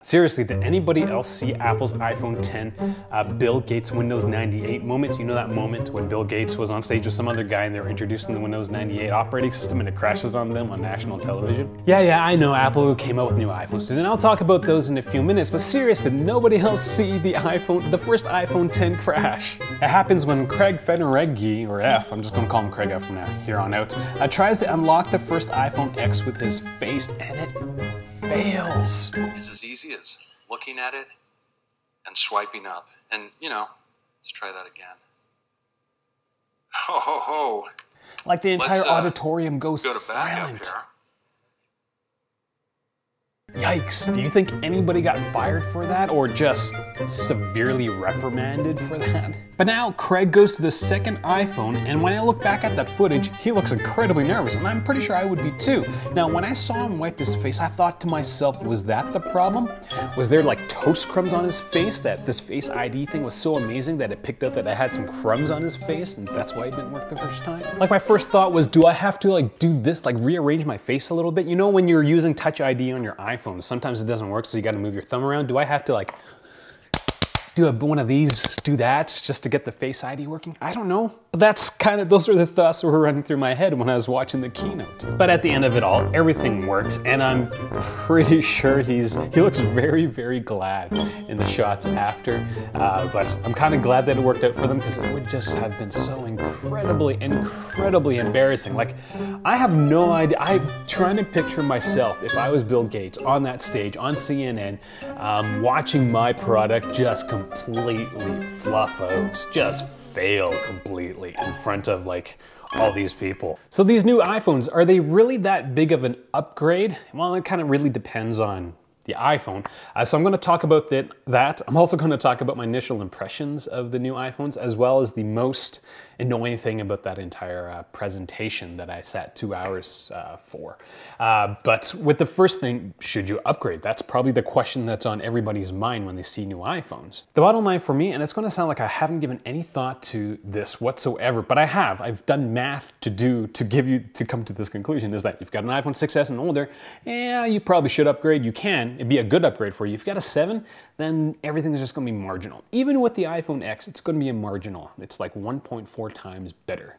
Seriously, did anybody else see Apple's iPhone 10 Bill Gates Windows 98 moment? You know that moment when Bill Gates was on stage with some other guy and they were introducing the Windows 98 operating system and it crashes on them on national television? Yeah, I know Apple came out with new iPhones today, and I'll talk about those in a few minutes, but seriously, did nobody else see the first iPhone 10 crash? It happens when Craig Federighi, or F, I'm just gonna call him Craig F from here on out, tries to unlock the first iPhone X with his face, and it fails. It's as easy as looking at it and swiping up. And, you know, let's try that again. Ho, ho, ho. Like the entire auditorium goes go to silent. backup here. Yikes, do you think anybody got fired for that or just severely reprimanded for that? But now Craig goes to the second iPhone, and when I look back at that footage, he looks incredibly nervous, and I'm pretty sure I would be too. Now, when I saw him wipe his face, I thought to myself, was that the problem? Was there like toast crumbs on his face, that this Face ID thing was so amazing that it picked up that I had some crumbs on his face, and that's why it didn't work the first time? Like, my first thought was, do I have to like do this, like rearrange my face a little bit? You know, when you're using Touch ID on your iPhone, sometimes it doesn't work, so you gotta move your thumb around. Do I have to like do one of these, do that, just to get the Face ID working? I don't know. But that's those are the thoughts that were running through my head when I was watching the keynote. But at the end of it all, everything worked, and I'm pretty sure he looks very, very glad in the shots after. But I'm kind of glad that it worked out for them, because it would just have been so incredibly embarrassing. Like, I have no idea. I'm trying to picture myself, if I was Bill Gates, on that stage, on CNN, watching my product just completely fluff out, just fail completely in front of like all these people. So these new iPhones, are they really that big of an upgrade? Well, it kind of really depends on the iPhone. So I'm going to talk about that. I'm also going to talk about my initial impressions of the new iPhones, as well as the most annoying thing about that entire presentation that I sat 2 hours for. But with the first thing, should you upgrade? That's probably the question that's on everybody's mind when they see new iPhones. The bottom line for me, and it's going to sound like I haven't given any thought to this whatsoever, but I have. I've done math to come to this conclusion, is that you've got an iPhone 6S and older, yeah, you probably should upgrade. You can. It'd be a good upgrade for you. If you've got a 7, then everything is just going to be marginal. Even with the iPhone X, it's going to be a marginal. It's like 1.4 times better,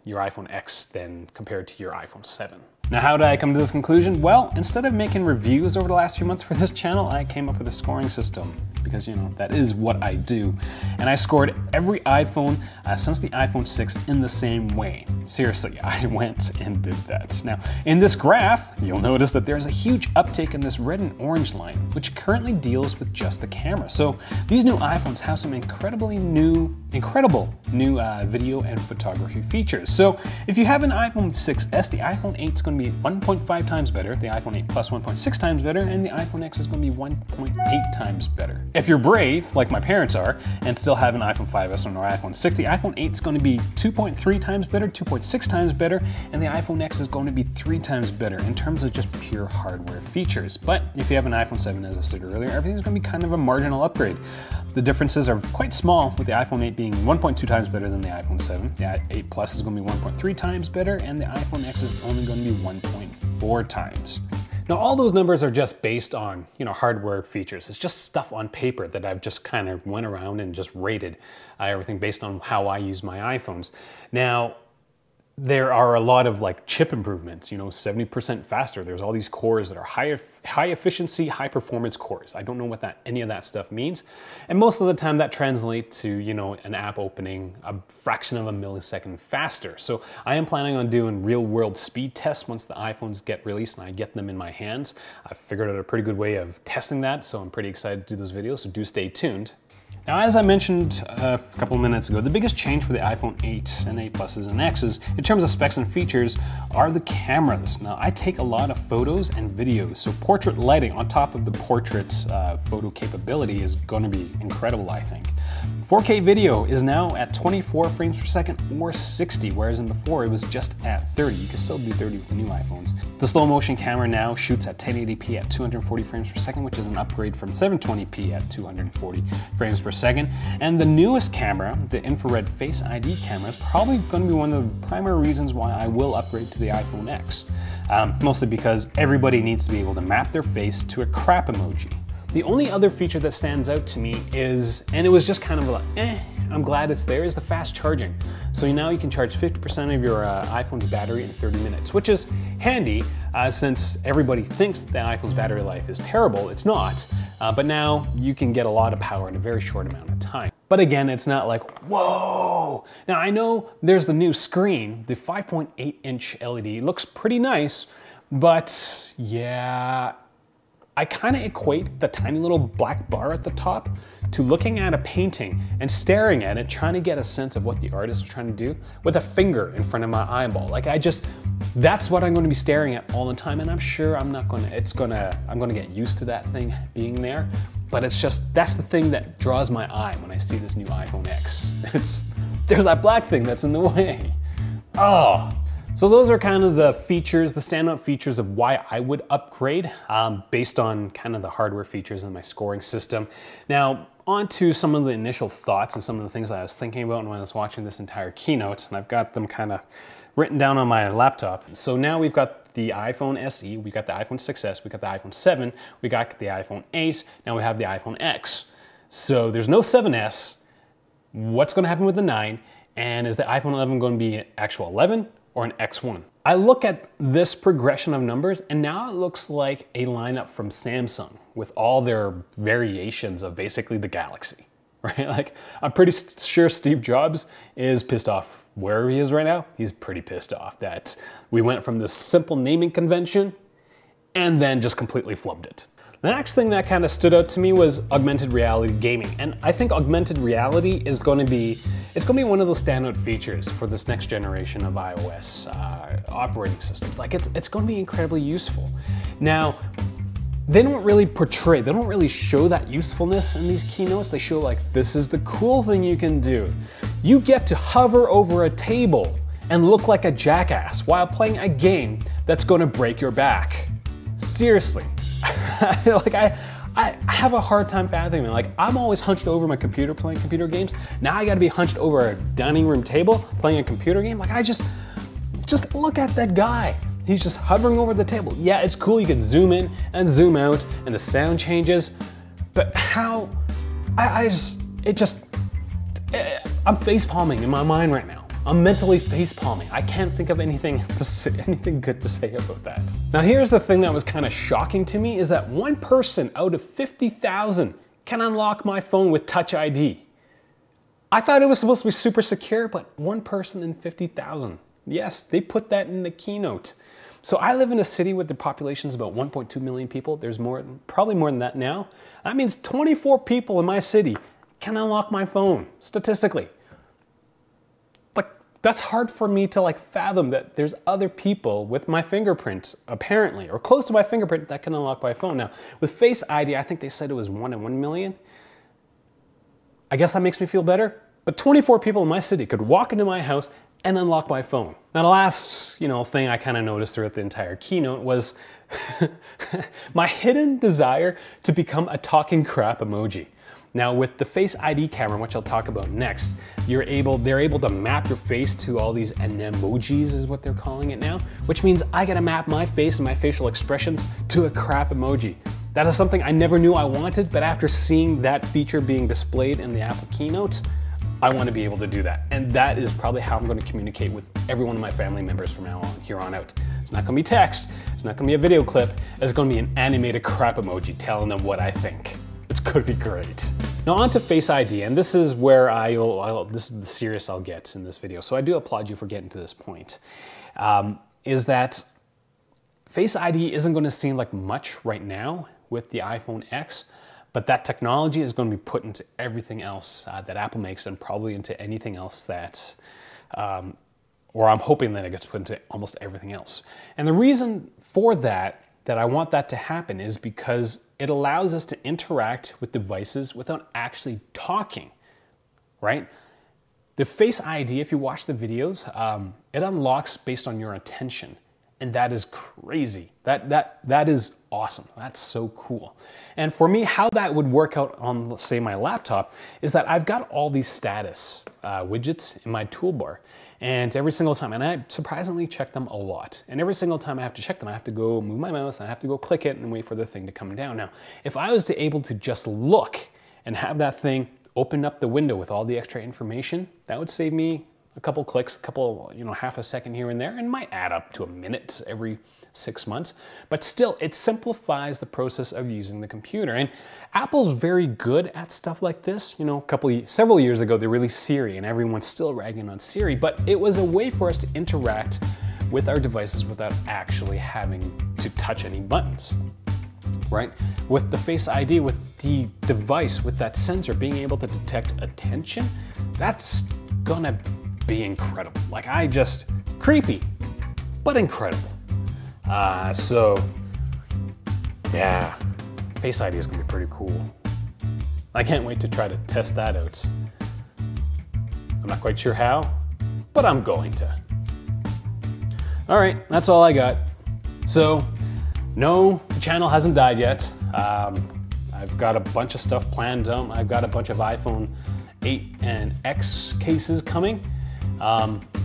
your iPhone X, than compared to your iPhone 7. Now, how did I come to this conclusion? Well, instead of making reviews over the last few months for this channel, I came up with a scoring system, because, you know, that is what I do. And I scored every iPhone since the iPhone 6 in the same way. Seriously, I went and did that. Now, in this graph, you'll notice that there's a huge uptake in this red and orange line, which currently deals with just the camera. So these new iPhones have some incredible new video and photography features. So if you have an iPhone 6S, the iPhone 8 is going to be 1.5 times better, the iPhone 8 Plus 1.6 times better, and the iPhone X is going to be 1.8 times better. If you're brave, like my parents are, and still have an iPhone 5S or an iPhone 6, the iPhone 8 is going to be 2.3 times better, 2.6 times better, and the iPhone X is going to be 3 times better in terms of just pure hardware features. But if you have an iPhone 7, as I said earlier, everything's going to be kind of a marginal upgrade. The differences are quite small, with the iPhone 8 being 1.2 times better than the iPhone 7. The 8 Plus is going to be 1.3 times better, and the iPhone X is only going to be 1.4 times. Now, all those numbers are just based on, you know, hardware features. It's just stuff on paper that I've just kind of went around and just rated everything based on how I use my iPhones. Now, there are a lot of like chip improvements, you know, 70% faster. There's all these cores that are high efficiency, high performance cores. I don't know what any of that stuff means. And most of the time that translates to, you know, an app opening a fraction of a millisecond faster. So I am planning on doing real world speed tests once the iPhones get released and I get them in my hands. I've figured out a pretty good way of testing that, so I'm pretty excited to do those videos, so do stay tuned. Now, as I mentioned a couple of minutes ago, the biggest change for the iPhone 8 and 8 Pluses and X's in terms of specs and features are the cameras. Now, I take a lot of photos and videos, so portrait lighting on top of the portrait's photo capability is going to be incredible, I think. 4K video is now at 24 frames per second or 60, whereas in before it was just at 30. You can still do 30 with the new iPhones. The slow motion camera now shoots at 1080p at 240 frames per second, which is an upgrade from 720p at 240 frames per second. And the newest camera, the infrared Face ID camera, is probably going to be one of the primary reasons why I will upgrade to the iPhone X. Mostly because everybody needs to be able to map their face to a crap emoji. The only other feature that stands out to me is, and it was just kind of like, I'm glad it's there, is the fast charging. So now you can charge 50% of your iPhone's battery in 30 minutes, which is handy since everybody thinks that iPhone's battery life is terrible. It's not, but now you can get a lot of power in a very short amount of time. But again, it's not like, whoa. Now I know there's the new screen, the 5.8-inch LED. Looks pretty nice, but yeah, I kind of equate the tiny little black bar at the top to looking at a painting and staring at it, trying to get a sense of what the artist was trying to do with a finger in front of my eyeball. Like that's what I'm going to be staring at all the time, and I'm sure I'm going to get used to that thing being there. But it's just, that's the thing that draws my eye when I see this new iPhone X. There's that black thing that's in the way. Oh. So those are kind of the features, the standout features of why I would upgrade based on kind of the hardware features in my scoring system. Now, on to some of the initial thoughts and some of the things that I was thinking about when I was watching this entire keynote, and I've got them kind of written down on my laptop. So now we've got the iPhone SE, we've got the iPhone 6s, we got the iPhone 7, we got the iPhone 8, now we have the iPhone X. So there's no 7s. What's going to happen with the 9? And is the iPhone 11 going to be an actual 11? Or an X1. I look at this progression of numbers and now it looks like a lineup from Samsung with all their variations of basically the Galaxy, right? Like, I'm pretty sure Steve Jobs is pissed off where he is right now. He's pretty pissed off that we went from this simple naming convention and then just completely flubbed it. The next thing that kind of stood out to me was augmented reality gaming. And I think augmented reality is going to be, one of those standout features for this next generation of iOS operating systems. Like it's going to be incredibly useful. Now, they don't really show that usefulness in these keynotes. They show like, this is the cool thing you can do. You get to hover over a table and look like a jackass while playing a game that's going to break your back. Seriously. Like I have a hard time fathoming. Like, I'm always hunched over my computer playing computer games. Now I gotta be hunched over a dining room table playing a computer game. Like, just look at that guy. He's just hovering over the table. Yeah, it's cool. You can zoom in and zoom out and the sound changes. But how, I'm face palming in my mind right now. I'm mentally face palming. I can't think of anything good to say about that. Now here's the thing that was kind of shocking to me is that one person out of 50,000 can unlock my phone with Touch ID. I thought it was supposed to be super secure, but one person in 50,000. Yes, they put that in the keynote. So I live in a city with the population's about 1.2 million people. There's probably more than that now. That means 24 people in my city can unlock my phone, statistically. That's hard for me to fathom that there's other people with my fingerprint, apparently, or close to my fingerprint that can unlock my phone. Now, with Face ID, I think they said it was 1 in 1 million. I guess that makes me feel better. But 24 people in my city could walk into my house and unlock my phone. Now, the last, thing I kind of noticed throughout the entire keynote was my hidden desire to become a talking crap emoji. Now with the Face ID camera, which I'll talk about next, they're able to map your face to all these emojis is what they're calling it now, which means I gotta map my face and my facial expressions to a crap emoji. That is something I never knew I wanted, but after seeing that feature being displayed in the Apple keynote, I want to be able to do that. And that is probably how I'm going to communicate with every one of my family members from now on, here on out. It's not going to be text, it's not going to be a video clip, it's going to be an animated crap emoji telling them what I think. It's going to be great. Now on to Face ID, and this is where this is the serious I'll get in this video, so I do applaud you for getting to this point, is that Face ID isn't going to seem like much right now with the iPhone X, but that technology is going to be put into everything else that Apple makes, and probably into anything else that, or I'm hoping that it gets put into almost everything else. And the reason for that I want that to happen is because it allows us to interact with devices without actually talking. right? The Face ID, if you watch the videos, it unlocks based on your attention. And that is crazy. That is awesome. That's so cool. And for me, how that would work out on, let's say, my laptop is that I've got all these status widgets in my toolbar. And every single time, and I surprisingly check them a lot. And every single time I have to check them, I have to go move my mouse, and I have to go click it and wait for the thing to come down. Now, if I was to able to just look and have that thing open up the window with all the extra information, that would save me a couple clicks, half a second here and there, and might add up to a minute every 6 months. But still, it simplifies the process of using the computer. And Apple's very good at stuff like this. Several years ago, they released Siri, and everyone's still ragging on Siri, but it was a way for us to interact with our devices without actually having to touch any buttons, right? With the Face ID, with the device, with that sensor being able to detect attention, that's gonna be incredible. Creepy, but incredible. So yeah, Face ID is gonna be pretty cool. I can't wait to try to test that out. I'm not quite sure how, but I'm going to. All right, that's all I got. So no, the channel hasn't died yet. I've got a bunch of stuff planned. I've got a bunch of iPhone 8 and X cases coming.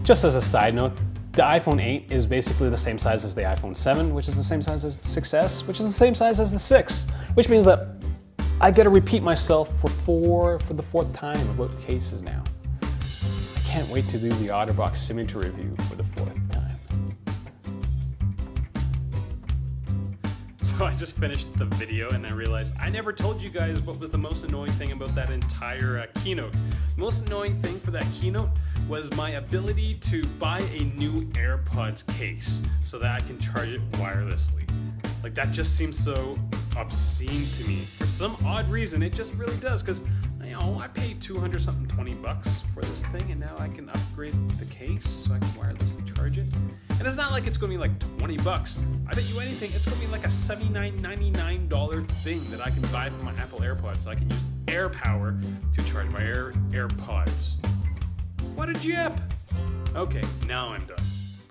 Just as a side note, the iPhone 8 is basically the same size as the iPhone 7, which is the same size as the 6S, which is the same size as the 6, which means that I get to repeat myself for the fourth time about the cases now. I can't wait to do the OtterBox Signature review for the fourth time. So I just finished the video and I realized I never told you guys what was the most annoying thing about that entire keynote. The most annoying thing for that keynote was my ability to buy a new AirPods case so that I can charge it wirelessly. Like, that just seems so obscene to me. For some odd reason, it just really does, because I paid $220 for this thing, and now I can upgrade the case so I can wirelessly charge it. And it's not like it's going to be like $20. I bet you anything, it's going to be like a $79.99 thing that I can buy for my Apple AirPods, so I can use AirPower to charge my AirPods. What a jip! Okay, now I'm done.